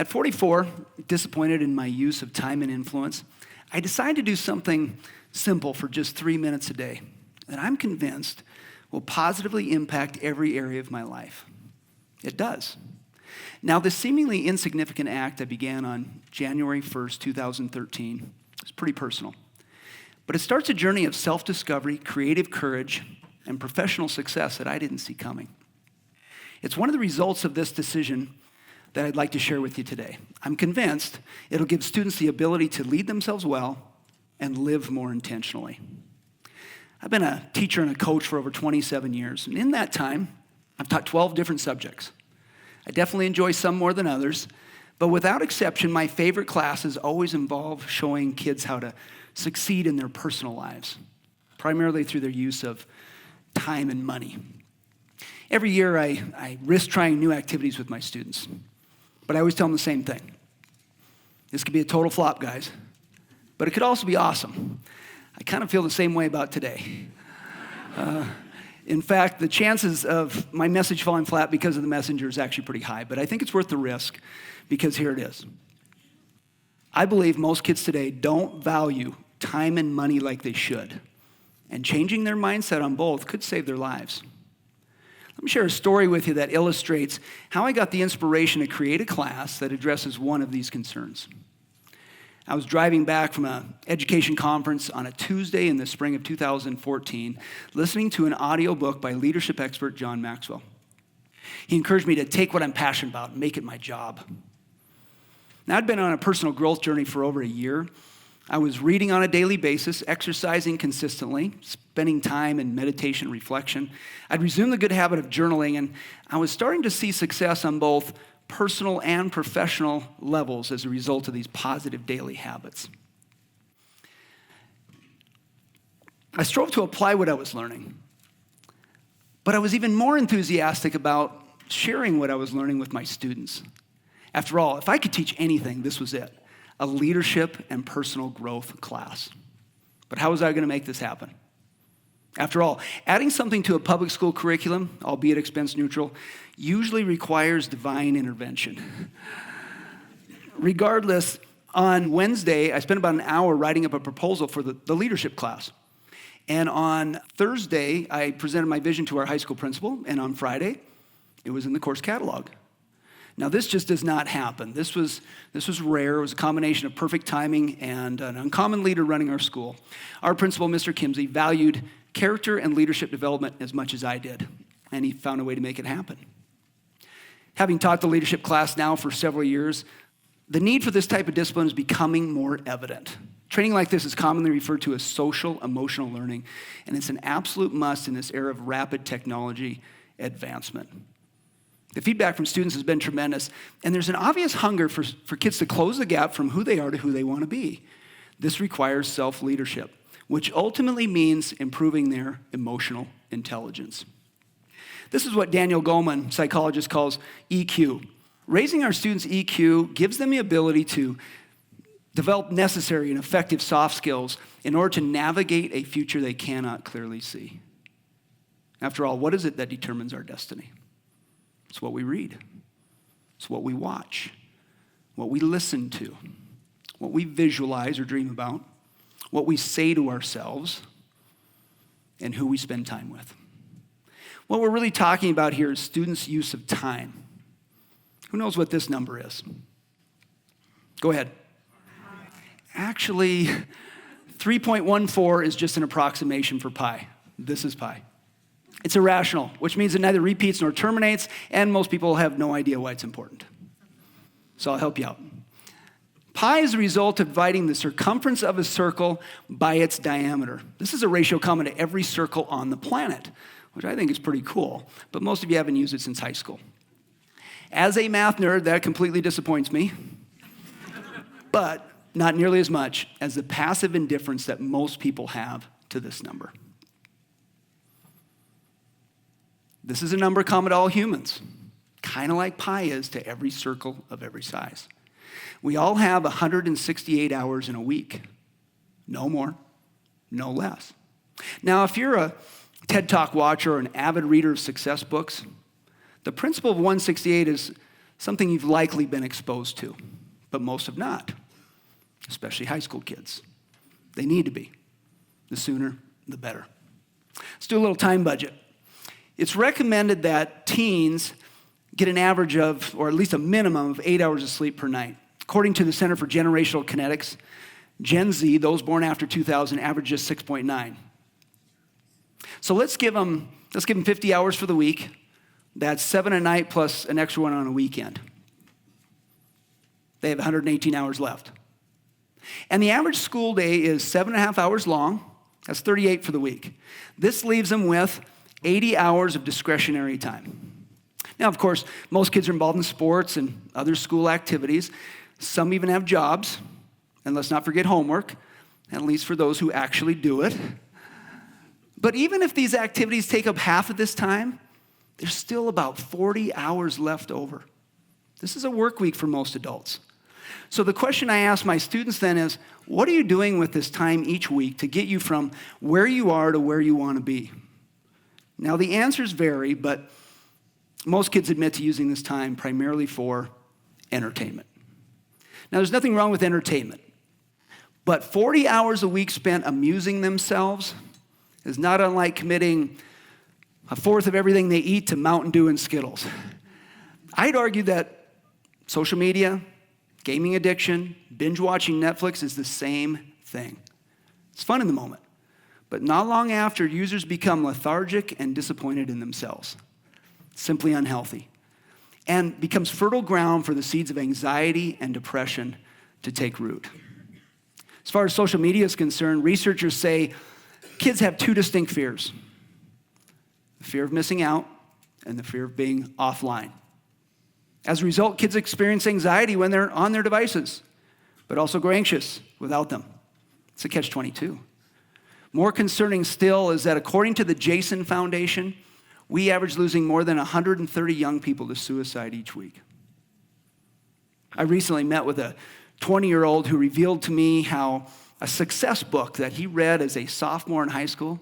At 44, disappointed in my use of time and influence, I decided to do something simple for just 3 minutes a day that I'm convinced will positively impact every area of my life. It does. Now, this seemingly insignificant act I began on January 1st, 2013 is pretty personal. But it starts a journey of self-discovery, creative courage, and professional success that I didn't see coming. It's one of the results of this decision that I'd like to share with you today. I'm convinced it'll give students the ability to lead themselves well and live more intentionally. I've been a teacher and a coach for over 27 years, and in that time, I've taught 12 different subjects. I definitely enjoy some more than others, but without exception, my favorite classes always involve showing kids how to succeed in their personal lives, primarily through their use of time and money. Every year, I risk trying new activities with my students, but I always tell them the same thing. This could be a total flop, guys, but it could also be awesome. I kind of feel the same way about today. In fact, the chances of my message falling flat because of the messenger is actually pretty high, but I think it's worth the risk because here it is. I believe most kids today don't value time and money like they should, and changing their mindset on both could save their lives. Let me share a story with you that illustrates how I got the inspiration to create a class that addresses one of these concerns. I was driving back from an education conference on a Tuesday in the spring of 2014, listening to an audiobook by leadership expert John Maxwell. He encouraged me to take what I'm passionate about and make it my job. Now, I'd been on a personal growth journey for over a year. I was reading on a daily basis, exercising consistently, spending time in meditation and reflection. I'd resumed the good habit of journaling, and I was starting to see success on both personal and professional levels as a result of these positive daily habits. I strove to apply what I was learning, but I was even more enthusiastic about sharing what I was learning with my students. After all, if I could teach anything, this was it, a leadership and personal growth class. But how was I going to make this happen? After all, adding something to a public school curriculum, albeit expense neutral, usually requires divine intervention. Regardless, on Wednesday, I spent about an hour writing up a proposal for the leadership class. And on Thursday, I presented my vision to our high school principal, and on Friday, it was in the course catalog. Now, this just does not happen. This was rare. It was a combination of perfect timing and an uncommon leader running our school. Our principal, Mr. Kimsey, valued character and leadership development as much as I did, and he found a way to make it happen. Having taught the leadership class now for several years, the need for this type of discipline is becoming more evident. Training like this is commonly referred to as social emotional learning, and it's an absolute must in this era of rapid technology advancement. The feedback from students has been tremendous, and there's an obvious hunger for kids to close the gap from who they are to who they want to be. This requires self-leadership, which ultimately means improving their emotional intelligence. This is what Daniel Goleman, psychologist, calls EQ. Raising our students' EQ gives them the ability to develop necessary and effective soft skills in order to navigate a future they cannot clearly see. After all, what is it that determines our destiny? It's what we read. It's what we watch, what we listen to, what we visualize or dream about, what we say to ourselves, and who we spend time with. What we're really talking about here is students' use of time. Who knows what this number is? Go ahead. Actually, 3.14 is just an approximation for pi. This is pi. It's irrational, which means it neither repeats nor terminates, and most people have no idea why it's important. So I'll help you out. Pi is the result of dividing the circumference of a circle by its diameter. This is a ratio common to every circle on the planet, which I think is pretty cool, but most of you haven't used it since high school. As a math nerd, that completely disappoints me, but not nearly as much as the passive indifference that most people have to this number. This is a number common to all humans, kind of like pi is to every circle of every size. We all have 168 hours in a week. No more, no less. Now, if you're a TED Talk watcher or an avid reader of success books, the principle of 168 is something you've likely been exposed to, but most have not, especially high school kids. They need to be. The sooner, the better. Let's do a little time budget. It's recommended that teens get an average of, or at least a minimum of 8 hours of sleep per night. According to the Center for Generational Kinetics, Gen Z, those born after 2000, average just 6.9. So let's give them 50 hours for the week. That's 7 a night plus an extra one on a weekend. They have 118 hours left. And the average school day is 7.5 hours long. That's 38 for the week. This leaves them with 80 hours of discretionary time. Now, of course, most kids are involved in sports and other school activities. Some even have jobs. And let's not forget homework, at least for those who actually do it. But even if these activities take up half of this time, there's still about 40 hours left over. This is a work week for most adults. So the question I ask my students then is, what are you doing with this time each week to get you from where you are to where you want to be? Now, the answers vary, but most kids admit to using this time primarily for entertainment. Now, there's nothing wrong with entertainment, but 40 hours a week spent amusing themselves is not unlike committing a fourth of everything they eat to Mountain Dew and Skittles. I'd argue that social media, gaming addiction, binge watching Netflix is the same thing. It's fun in the moment, but not long after, users become lethargic and disappointed in themselves. Simply unhealthy. And becomes fertile ground for the seeds of anxiety and depression to take root. As far as social media is concerned, researchers say kids have two distinct fears: the fear of missing out and the fear of being offline. As a result, kids experience anxiety when they're on their devices, but also grow anxious without them. It's a catch-22. More concerning still is that according to the Jason Foundation, we average losing more than 130 young people to suicide each week. I recently met with a 20-year-old who revealed to me how a success book that he read as a sophomore in high school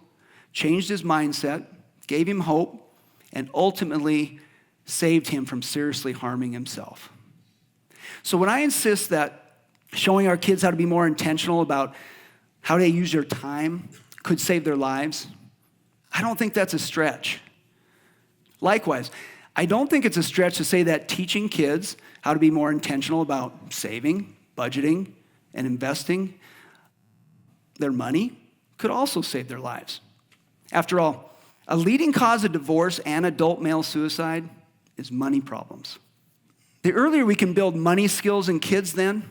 changed his mindset, gave him hope, and ultimately saved him from seriously harming himself. So when I insist that showing our kids how to be more intentional about how they use their time could save their lives, I don't think that's a stretch. Likewise, I don't think it's a stretch to say that teaching kids how to be more intentional about saving, budgeting, and investing their money could also save their lives. After all, a leading cause of divorce and adult male suicide is money problems. The earlier we can build money skills in kids then,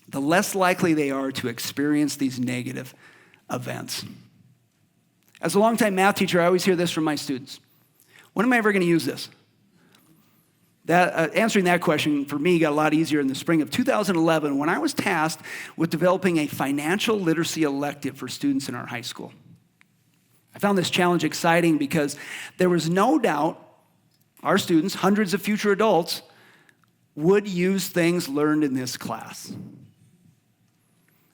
the less likely they are to experience these negative events. As a longtime math teacher, I always hear this from my students: when am I ever going to use this? Answering that question for me got a lot easier in the spring of 2011 when I was tasked with developing a financial literacy elective for students in our high school. I found this challenge exciting because there was no doubt our students, hundreds of future adults, would use things learned in this class.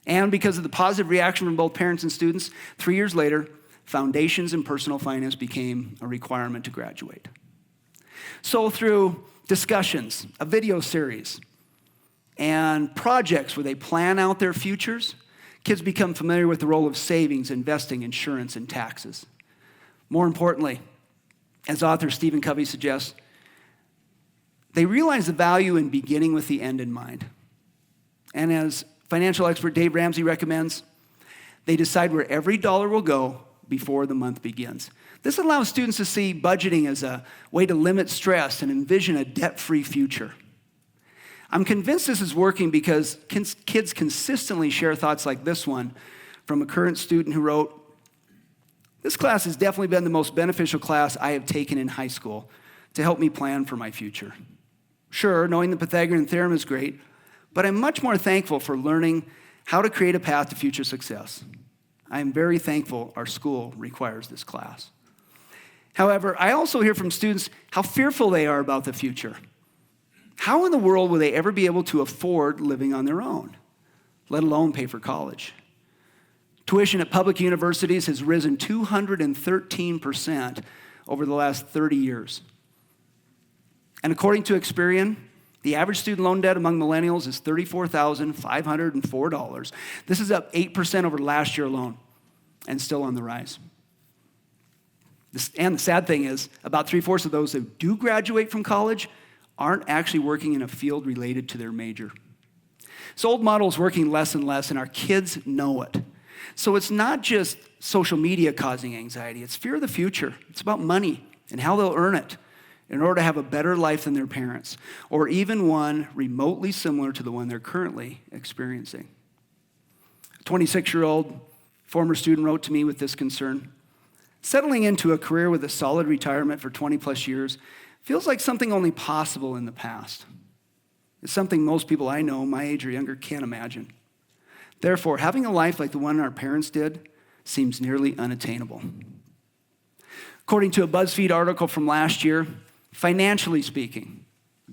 And because of the positive reaction from both parents and students, 3 years later, Foundations in Personal Finance became a requirement to graduate. So through discussions, a video series, and projects where they plan out their futures, kids become familiar with the role of savings, investing, insurance, and taxes. More importantly, as author Stephen Covey suggests, they realize the value in beginning with the end in mind. And as financial expert Dave Ramsey recommends, they decide where every dollar will go before the month begins. This allows students to see budgeting as a way to limit stress and envision a debt-free future. I'm convinced this is working because kids consistently share thoughts like this one from a current student who wrote, "This class has definitely been the most beneficial class I have taken in high school to help me plan for my future. Sure, knowing the Pythagorean theorem is great, but I'm much more thankful for learning how to create a path to future success. I am very thankful our school requires this class." However, I also hear from students how fearful they are about the future. How in the world will they ever be able to afford living on their own, let alone pay for college? Tuition at public universities has risen 213% over the last 30 years. And according to Experian, The average student loan debt among millennials is $34,504. This is up 8% over last year alone and still on the rise. And the sad thing is, about 3/4 of those who do graduate from college aren't actually working in a field related to their major. So old model is working less and less, and our kids know it. So it's not just social media causing anxiety, it's fear of the future. It's about money and how they'll earn it in order to have a better life than their parents, or even one remotely similar to the one they're currently experiencing. A 26-year-old former student wrote to me with this concern. Settling into a career with a solid retirement for 20 plus years feels like something only possible in the past. It's something most people I know, my age or younger, can't imagine. Therefore, having a life like the one our parents did seems nearly unattainable. According to a BuzzFeed article from last year, financially speaking,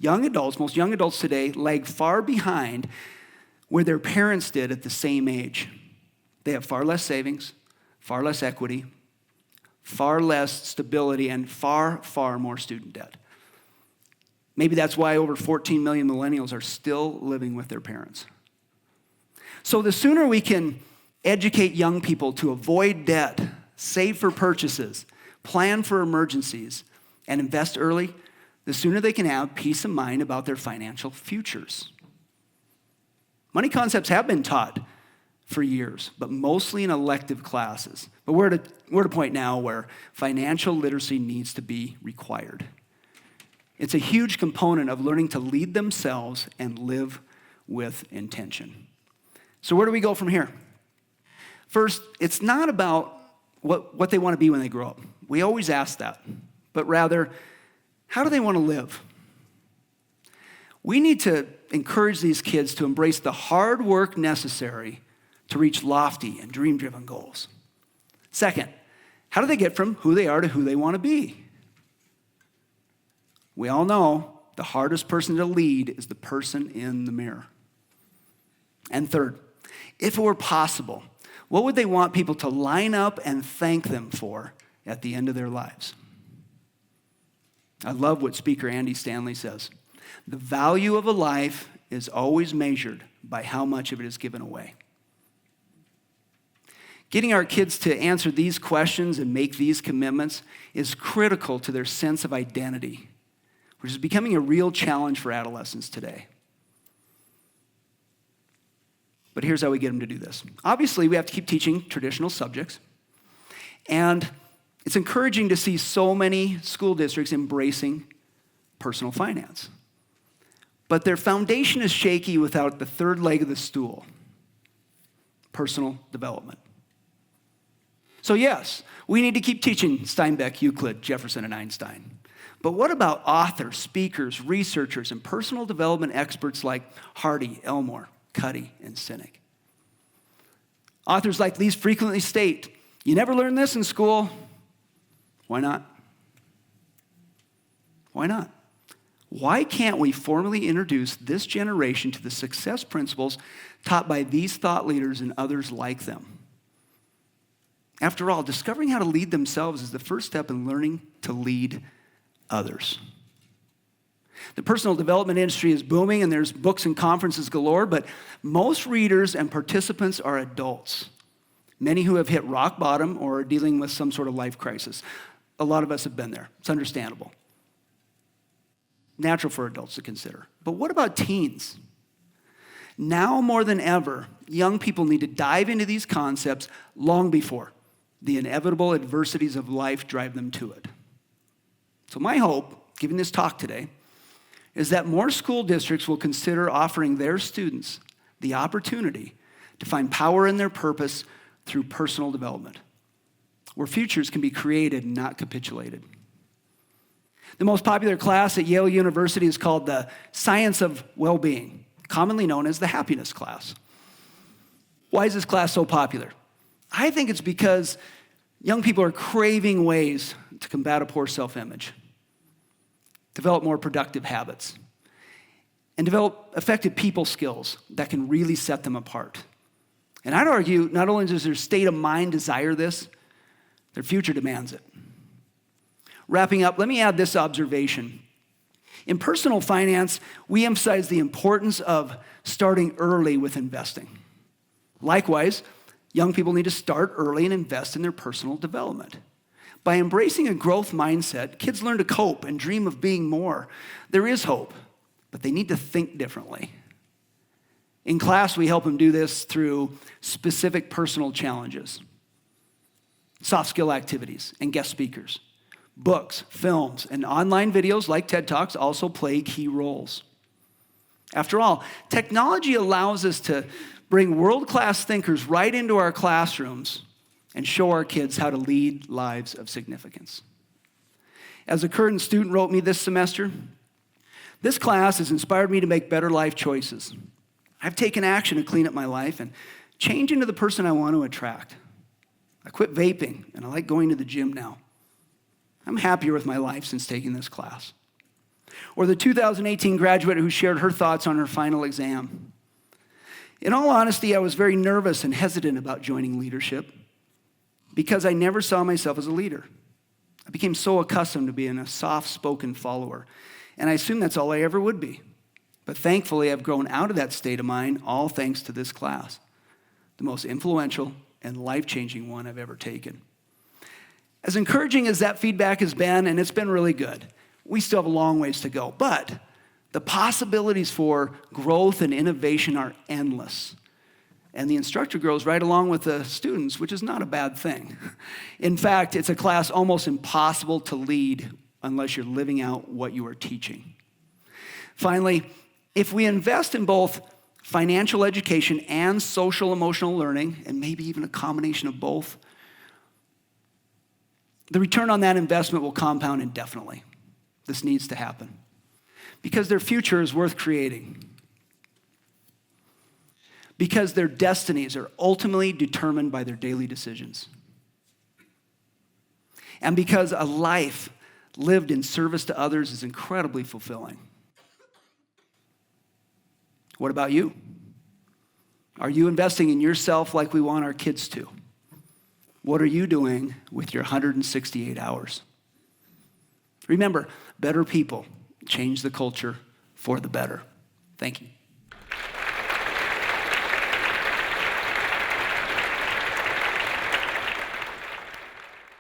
most young adults today lag far behind where their parents did at the same age. They have far less savings, far less equity, far less stability, and far, far more student debt. Maybe that's why over 14 million millennials are still living with their parents. So the sooner we can educate young people to avoid debt, save for purchases, plan for emergencies, and invest early, the sooner they can have peace of mind about their financial futures. Money concepts have been taught for years, but mostly in elective classes. But we're at a point now where financial literacy needs to be required. It's a huge component of learning to lead themselves and live with intention. So where do we go from here? First, it's not about what they want to be when they grow up. We always ask that. But rather, how do they want to live? We need to encourage these kids to embrace the hard work necessary to reach lofty and dream-driven goals. Second, how do they get from who they are to who they want to be? We all know the hardest person to lead is the person in the mirror. And third, if it were possible, what would they want people to line up and thank them for at the end of their lives? I love what Speaker Andy Stanley says. The value of a life is always measured by how much of it is given away. Getting our kids to answer these questions and make these commitments is critical to their sense of identity, which is becoming a real challenge for adolescents today. But here's how we get them to do this. Obviously, we have to keep teaching traditional subjects. And it's encouraging to see so many school districts embracing personal finance. But their foundation is shaky without the third leg of the stool, personal development. So yes, we need to keep teaching Steinbeck, Euclid, Jefferson, and Einstein. But what about authors, speakers, researchers, and personal development experts like Hardy, Elmore, Cuddy, and Sinek? Authors like these frequently state, you never learned this in school. Why not? Why not? Why can't we formally introduce this generation to the success principles taught by these thought leaders and others like them? After all, discovering how to lead themselves is the first step in learning to lead others. The personal development industry is booming and there's books and conferences galore, but most readers and participants are adults, many who have hit rock bottom or are dealing with some sort of life crisis. A lot of us have been there. It's understandable. Natural for adults to consider. But what about teens? Now more than ever, young people need to dive into these concepts long before the inevitable adversities of life drive them to it. So my hope, giving this talk today, is that more school districts will consider offering their students the opportunity to find power in their purpose through personal development, where futures can be created and not capitulated. The most popular class at Yale University is called the Science of Well-Being, commonly known as the happiness class. Why is this class so popular? I think it's because young people are craving ways to combat a poor self-image, develop more productive habits, and develop effective people skills that can really set them apart. And I'd argue not only does their state of mind desire this, their future demands it. Wrapping up, let me add this observation. In personal finance, we emphasize the importance of starting early with investing. Likewise, young people need to start early and invest in their personal development. By embracing a growth mindset, kids learn to cope and dream of being more. There is hope, but they need to think differently. In class, we help them do this through specific personal challenges, soft skill activities, and guest speakers. Books, films, and online videos like TED Talks also play key roles. After all, technology allows us to bring world-class thinkers right into our classrooms and show our kids how to lead lives of significance. As a current student wrote me this semester, this class has inspired me to make better life choices. I've taken action to clean up my life and change into the person I want to attract. I quit vaping, and I like going to the gym now. I'm happier with my life since taking this class. Or the 2018 graduate who shared her thoughts on her final exam. In all honesty, I was very nervous and hesitant about joining leadership because I never saw myself as a leader. I became so accustomed to being a soft-spoken follower, and I assumed that's all I ever would be. But thankfully, I've grown out of that state of mind, all thanks to this class, the most influential and life-changing one I've ever taken. As encouraging as that feedback has been, and it's been really good, we still have a long ways to go. But the possibilities for growth and innovation are endless. And the instructor grows right along with the students, which is not a bad thing. In fact, it's a class almost impossible to lead unless you're living out what you are teaching. Finally, if we invest in both financial education and social emotional learning, and maybe even a combination of both, the return on that investment will compound indefinitely. This needs to happen because their future is worth creating. Because their destinies are ultimately determined by their daily decisions. And because a life lived in service to others is incredibly fulfilling. What about you? Are you investing in yourself like we want our kids to? What are you doing with your 168 hours? Remember, better people change the culture for the better. Thank you.